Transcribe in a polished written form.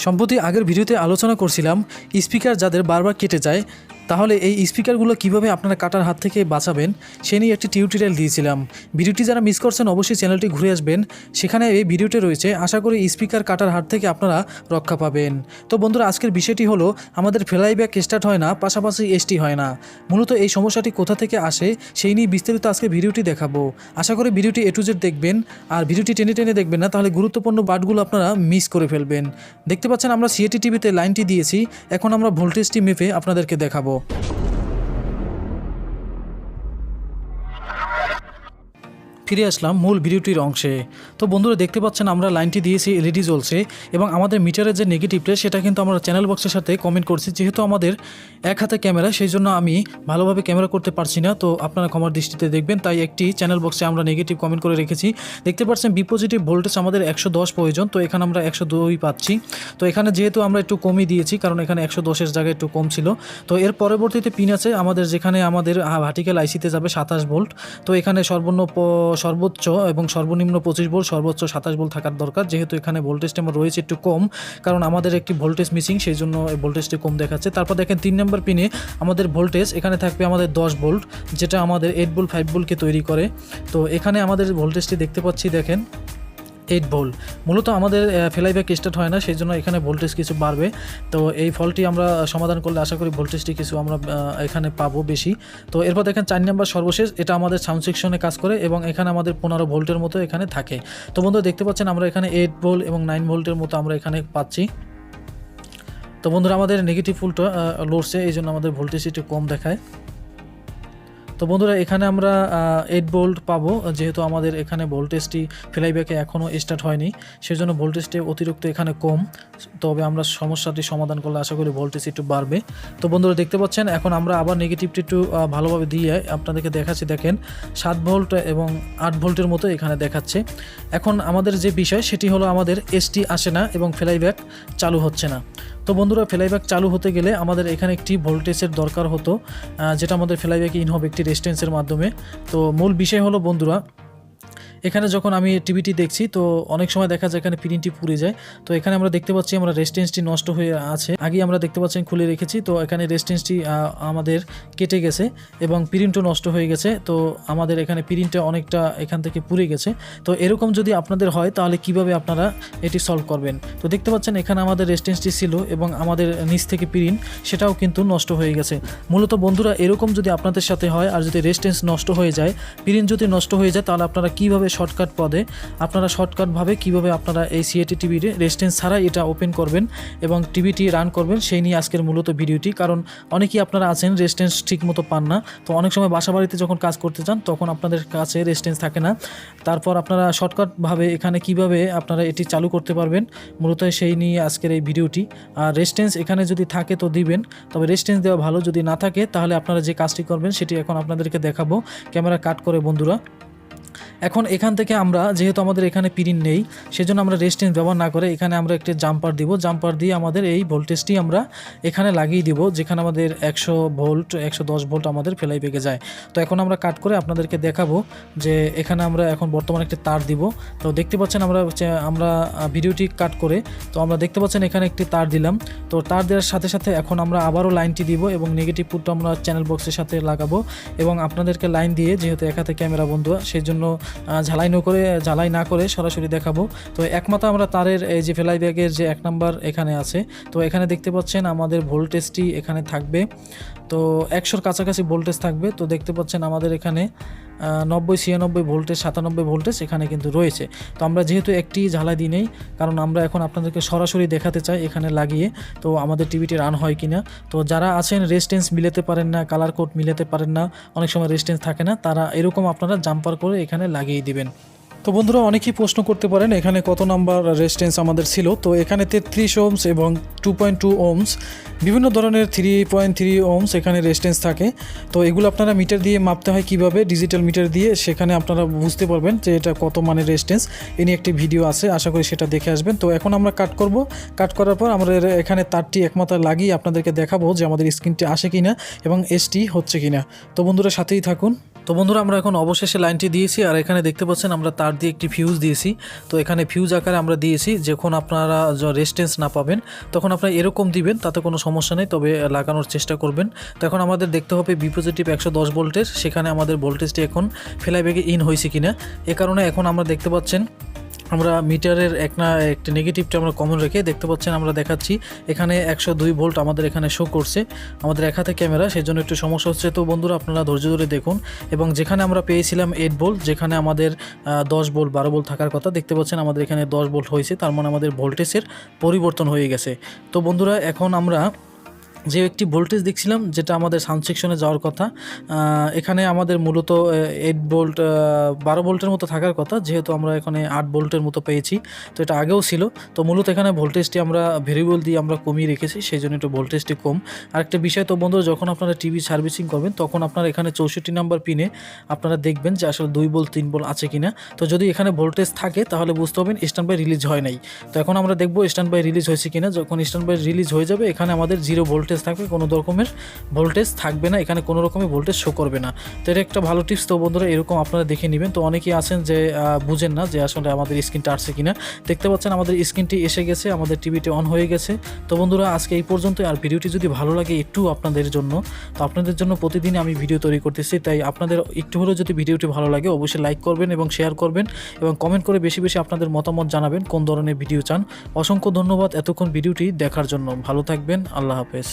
সম্প্রতি আগের ভিডিওতে আলোচনা করছিলাম স্পিকার যাদের বারবার কেটে যায় তাহলে এই স্পিকারগুলো কিভাবে আপনারা কাটার হাত থেকে বাঁচাবেন সে নিয়ে একটি টিউটোরিয়াল দিয়েছিলাম। ভিডিওটি যারা মিস করছেন অবশ্যই চ্যানেলটি ঘুরে আসবেন, সেখানে এই ভিডিওটি রয়েছে। আশা করি স্পিকার কাটার হাত থেকে আপনারা রক্ষা পাবেন। তো বন্ধুরা, আজকের বিষয়টি হলো আমাদের ফ্লাইব্যাক স্টার্ট হয় না, পাশাপাশি এসটি হয় না। মূলত এই সমস্যাটি কোথা থেকে আসে সেই নিয়ে বিস্তারিত আজকে ভিডিওটি দেখাবো। আশা করি ভিডিওটি A to Z দেখবেন, আর ভিডিওটি টেনে টেনে দেখবেন না, তাহলে গুরুত্বপূর্ণ পার্টগুলো আপনারা মিস করে ফেলবেন। দেখতে পাচ্ছেন আমরা Crt টিভিতে লাইনটি দিয়েছি, এখন আমরা ভোল্টেজটি মেপে আপনাদেরকে দেখাবো। ফিরে আসলাম মূল ভিডিওটির অংশে। তো বন্ধুরা, দেখতে পাচ্ছেন আমরা লাইনটি দিয়েছি, এলইডি জ্বলছে এবং আমাদের মিটারের যে নেগেটিভটা সেটা কিন্তু আমরা চ্যানেল বক্সের সাথে কমেন্ট করছি। যেহেতু আমাদের এক হাতে ক্যামেরা, সেই জন্য আমি ভালোভাবে ক্যামেরা করতে পারছি না, তো আপনারা ক্ষমার দৃষ্টিতে দেখবেন। তাই একটি চ্যানেল বক্সে আমরা নেগেটিভ কমেন্ট করে রেখেছি। দেখতে পাচ্ছেন বি পজিটিভ ভোল্টেজ আমাদের 110 প্রয়োজন, তো এখানে আমরা 102 পাচ্ছি। তো এখানে যেহেতু আমরা একটু কমই দিয়েছি, কারণ এখানে 110-এর জায়গায় একটু কম ছিল। তো এর পরবর্তীতে পিন আছে আমাদের, যেখানে আমাদের ভার্টিক্যাল আইসিতে যাবে 27 ভোল্ট। তো এখানে সর্বোচ্চ এবং সর্বনিম্ন 25 ভোল্ট, সর্বোচ্চ 27 ভোল্ট থাকার দরকার। যেহেতু এখানে ভোল্টেজটা আমার রয়েছে একটু কম, কারণ আমাদের একটি ভোল্টেজ মিসিং, সেই জন্য এই ভোল্টেজটি কম দেখাচ্ছে। তারপর দেখেন 3 নম্বর পিনে আমাদের ভোল্টেজ এখানে থাকবে আমাদের 10 ভোল্ট, যেটা আমাদের 8 ভোল্ট 5 ভোল্টকে তৈরি করে। তো এখানে আমাদের ভোল্টেজটি দেখতে পাচ্ছি, দেখেন 8 ভোল্ট। মূলত আমাদের ফ্লাইব্যাক স্টার্ট হয় না, সেই জন্য এখানে ভোল্টেজ কিছু বাড়বে। তো এই ফলটি আমরা সমাধান করলে আশা করি ভোল্টেজটি কিছু আমরা এখানে পাবো বেশি। তো এরপর দেখেন 4 নম্বর সর্বশেষ, এটা আমাদের সাউন্ড সেকশনে কাজ করে এবং এখানে আমাদের 15 ভোল্টের মতো এখানে থাকে। তো বন্ধুরা, দেখতে পাচ্ছেন আমরা এখানে 8 ভোল্ট এবং 9 ভোল্টের মতো আমরা এখানে পাচ্ছি। তো বন্ধুরা, আমাদের নেগেটিভ ফুলটা লড়ছে, এই জন্য আমাদের ভোল্টেজ একটু কম দেখায়। তো বন্ধুরা, এখানে আমরা 8 ভোল্ট পাবো, যেহেতু আমাদের এখানে ভোল্টেজটি ফ্লাইব্যাকে এখনও স্টার্ট হয়নি, সেজন্য ভোল্টেজটি অতিরিক্ত এখানে কম। তবে আমরা সমস্যাটি সমাধান করলে আশা করি ভোল্টেজ একটু বাড়বে। তো বন্ধুরা, দেখতে পাচ্ছেন এখন আমরা আবার নেগেটিভটি একটু ভালোভাবে দিয়ে আপনাদেরকে দেখাচ্ছি। দেখেন 7 ভোল্ট এবং 8 ভোল্টের মতো এখানে দেখাচ্ছে। এখন আমাদের যে বিষয় সেটি হলো আমাদের এসটি আসে না এবং ফ্লাইব্যাক চালু হচ্ছে না। তো বন্ধুরা, ফ্লাইব্যাক চালু হতে গেলে আমাদের এখানে একটি ভোল্টেজের দরকার হতো, যেটা আমাদের ফ্লাইব্যাকে ইন হবে একটি রেজিস্ট্যান্সের মাধ্যমে। তো মূল বিষয় হলো বন্ধুরা, এখানে যখন আমি টিভিটি দেখছি তো অনেক সময় দেখা যায় এখানে প্রিন্টটি পুড়ে যায়। তো এখানে আমরা দেখতে পাচ্ছি আমরা রেজিস্ট্যান্সটি নষ্ট হয়ে আছে, আগে আমরা দেখতে পাচ্ছি খুলে রেখেছি। তো এখানে রেজিস্ট্যান্সটি আমাদের কেটে গেছে এবং প্রিন্টও নষ্ট হয়ে গেছে। তো আমাদের এখানে প্রিন্টটা অনেকটা এখান থেকে পুড়ে গেছে। তো এরকম যদি আপনাদের হয় তাহলে কিভাবে আপনারা এটি সলভ করবেন? তো দেখতে পাচ্ছেন এখানে আমাদের রেজিস্ট্যান্সটি ছিল এবং আমাদের নিচ থেকে প্রিন্ট সেটাও কিন্তু নষ্ট হয়ে গেছে। মূলত বন্ধুরা, এরকম যদি আপনাদের সাথে হয় আর যদি রেজিস্ট্যান্স নষ্ট হয়ে যায়, প্রিন্ট যদি নষ্ট হয়ে যায়, তাহলে আপনারা কীভাবে শর্টকাটভাবে কীভাবে আপনারা এই Crt টিভির রেজিস্ট্যান্স ছাড়াই এটা ওপেন করবেন এবং টিভিটি রান করবেন, সেই নিয়ে আজকের মূলত ভিডিওটি। কারণ অনেকেই আপনারা আছেন রেজিস্ট্যান্স ঠিক মতো পান না। তো অনেক সময় বাসাবাড়িতে যখন কাজ করতে চান তখন আপনাদের কাছে রেজিস্ট্যান্স থাকে না। তারপর আপনারা শর্টকাটভাবে এখানে কিভাবে আপনারা এটি চালু করতে পারবেন, মূলত সেই নিয়ে আজকের এই ভিডিওটি। আর রেজিস্ট্যান্স এখানে যদি থাকে তো দিবেন, তবে রেজিস্ট্যান্স দেওয়া ভালো। যদি না থাকে তাহলে আপনারা যে কাজটি করবেন সেটি এখন আপনাদেরকে দেখাবো ক্যামেরা কাট করে। বন্ধুরা, এখন এখান থেকে আমরা যেহেতু আমাদের এখানে প্রিন্ট নেই, সেজন্য আমরা রেজিস্ট্যান্স ব্যবহার না করে এখানে আমরা একটি জাম্পার দিব। জাম্পার দিয়ে আমাদের এই ভোল্টেজটি আমরা এখানে লাগিয়ে দিব, যেখানে আমাদের 100 ভোল্ট 110 ভোল্ট আমাদের ফ্লাইব্যাকে যায়। তো এখন আমরা কাট করে আপনাদেরকে দেখাবো যে এখানে আমরা এখন বর্তমানে একটি তার দিব। তো দেখতে পাচ্ছেন আমরা ভিডিওটি কাট করে, তো আমরা দেখতে পাচ্ছেন এখানে একটি তার দিলাম। তো তার দেওয়ার সাথে সাথে এখন আমরা আবারও লাইনটি দিব এবং নেগেটিভ পুটটা আমরা চ্যানেল বক্সের সাথে লাগাবো এবং আপনাদেরকে লাইন দিয়ে, যেহেতু এক হাতে ক্যামেরা বন্ধু, সেই জন্য ঝালাই না করে সরাসরি দেখাবো। তো একমাত্র আমরা তারের এই যে ফ্লাইব্যাকের যে 1 নাম্বার এখানে আছে, তো এখানে দেখতে পাচ্ছেন আমাদের ভোল্টেজটি এখানে থাকবে, তো 100-র কাছাকাছি ভোল্টেজ থাকবে। তো দেখতে পাচ্ছেন আমাদের এখানে 90 96 ভোল্টেজ 97 ভোল্টেজ এখানে কিন্তু রয়েছে। তো আমরা যেহেতু একটি ঝালাই দিই নেই, কারণ আমরা এখন আপনাদেরকে সরাসরি দেখাতে চাই এখানে লাগিয়ে তো আমাদের টিভিটি রান হয় কিনা। তো যারা আছেন রেজিস্ট্যান্স মিলাতে পারেন না, কালার কোড মিলাতে পারেন না, অনেক সময় রেজিস্ট্যান্স থাকে না, তারা এরকম আপনারা জাম্পার করে এখানে লাগিয়ে দিবেন। তো বন্ধুরা, অনেকেই প্রশ্ন করতে পারেন এখানে কত নাম্বার রেজিস্ট্যান্স আমাদের ছিল। তো এখানে 33 ওহমস এবং 2.2 ওহমস, বিভিন্ন ধরনের 3.3 ওহমস এখানে রেজিস্ট্যান্স থাকে। তো এগুলো আপনারা মিটার দিয়ে মাপতে হয় কিভাবে, ডিজিটাল মিটার দিয়ে, সেখানে আপনারা বুঝতে পারবেন যে এটা কত মানের রেজিস্ট্যান্স। এ নিয়ে একটি ভিডিও আছে, আশা করি সেটা দেখে আসবেন। তো এখন আমরা কাট করব, কাট করার পর আমরা এখানে তারটি একমাত্র লাগিয়ে আপনাদেরকে দেখাবো যে আমাদের স্ক্রিনটি আসে কিনা এবং এসটি হচ্ছে কিনা। তো বন্ধুরা, সাথেই থাকুন। তো বন্ধুরা আমরা এখন অবশেষে লাইনটি দিয়েছি, আর এখানে দেখতে পাচ্ছেন আমরা তার দিয়ে একটি ফিউজ দিয়েছি। তো এখানে ফিউজ আকারে আমরা দিয়েছি, যখন আপনারা রেজিস্ট্যান্স না পাবেন তখন আপনারা এরকম দিবেন, তাতে কোনো সমস্যা নেই, তবে লাগানোর চেষ্টা করবেন। তো এখন আমাদের দেখতে হবে বি পজিটিভ 110 ভোল্টের, সেখানে আমাদের ভোল্টেজটি এখন ফ্লাইব্যাকে ইন হয়েছে কিনা। এ কারণে এখন আমরা দেখতে পাচ্ছেন আমরা মিটারের একটি নেগেটিভটা আমরা কমন রেখে দেখতে পাচ্ছেন আমরা দেখাচ্ছি এখানে 102 ভোল্ট আমাদের এখানে শো করছে, আমাদের এক হাতে ক্যামেরা, সেই জন্য একটু সমস্যা হচ্ছে। তো বন্ধুরা আপনারা ধৈর্য ধরে দেখুন। এবং যেখানে আমরা পেয়েছিলাম 8 ভোল্ট, যেখানে আমাদের 10 ভোল্ট 12 ভোল্ট থাকার কথা, দেখতে পাচ্ছেন আমাদের এখানে 10 ভোল্ট হয়েছে, তার মানে আমাদের ভোল্টেজের পরিবর্তন হয়ে গেছে। তো বন্ধুরা এখন আমরা যে একটি ভোল্টেজ দেখছিলাম যেটা আমাদের সাউন্ড সেকশনে যাওয়ার কথা, এখানে আমাদের মূলত 8 ভোল্ট 12 ভোল্টের মতো থাকার কথা, যেহেতু আমরা এখানে 8 ভোল্টের মতো পেয়েছি। তো এটা আগেও ছিল, তো মূলত এখানে ভোল্টেজটি আমরা ভেরিয়েবল দিয়ে আমরা কমিয়ে রেখেছি, সেই জন্য একটু ভোল্টেজটি কম। আরেকটা বিষয়, তো বন্ধুরা যখন আপনারা টিভি সার্ভিসিং করবেন তখন আপনারা এখানে 64 নাম্বার পিনে আপনারা দেখবেন যে আসলে 2 ভোল্ট 3 ভোল্ট আছে কিনা। তো যদি এখানে ভোল্টেজ থাকে তাহলে বুঝতে হবে স্ট্যান্ড বাই রিলিজ হয় নাই। তো এখন আমরা দেখব স্ট্যান্ড বাই রিলিজ হয়েছে কিনা। যখন স্ট্যান্ড বাই রিলিজ হয়ে যাবে এখানে আমাদের 0 ভোল্টেজ থাকবে, কোনো রকমের ভোল্টেজ থাকবে না, এখানে কোনো রকমের ভোল্টেজ শো করবে না। তো এটা একটা ভালো টিপস। তো বন্ধুরা এরকম আপনারা দেখে নেবেন। তো অনেকেই আছেন যে বুঝেন না যে আসলে আমাদের স্ক্রিনটা আসছে কিনা। দেখতে পাচ্ছেন আমাদের স্ক্রিনটি এসে গেছে, আমাদের টিভিটি অন হয়ে গেছে। তো বন্ধুরা আজকে এই পর্যন্ত। আর ভিডিওটি যদি ভালো লাগে একটু আপনাদের জন্য, তো আপনাদের জন্য প্রতিদিন আমি ভিডিও তৈরি করতেছি, তাই আপনাদের একটু হলেও যদি ভিডিওটি ভালো লাগে অবশ্যই লাইক করবেন এবং শেয়ার করবেন এবং কমেন্ট করে বেশি বেশি আপনাদের মতামত জানাবেন কোন ধরনের ভিডিও চান। অসংখ্য ধন্যবাদ এতক্ষণ ভিডিওটি দেখার জন্য। ভালো থাকবেন, আল্লাহ হাফেজ।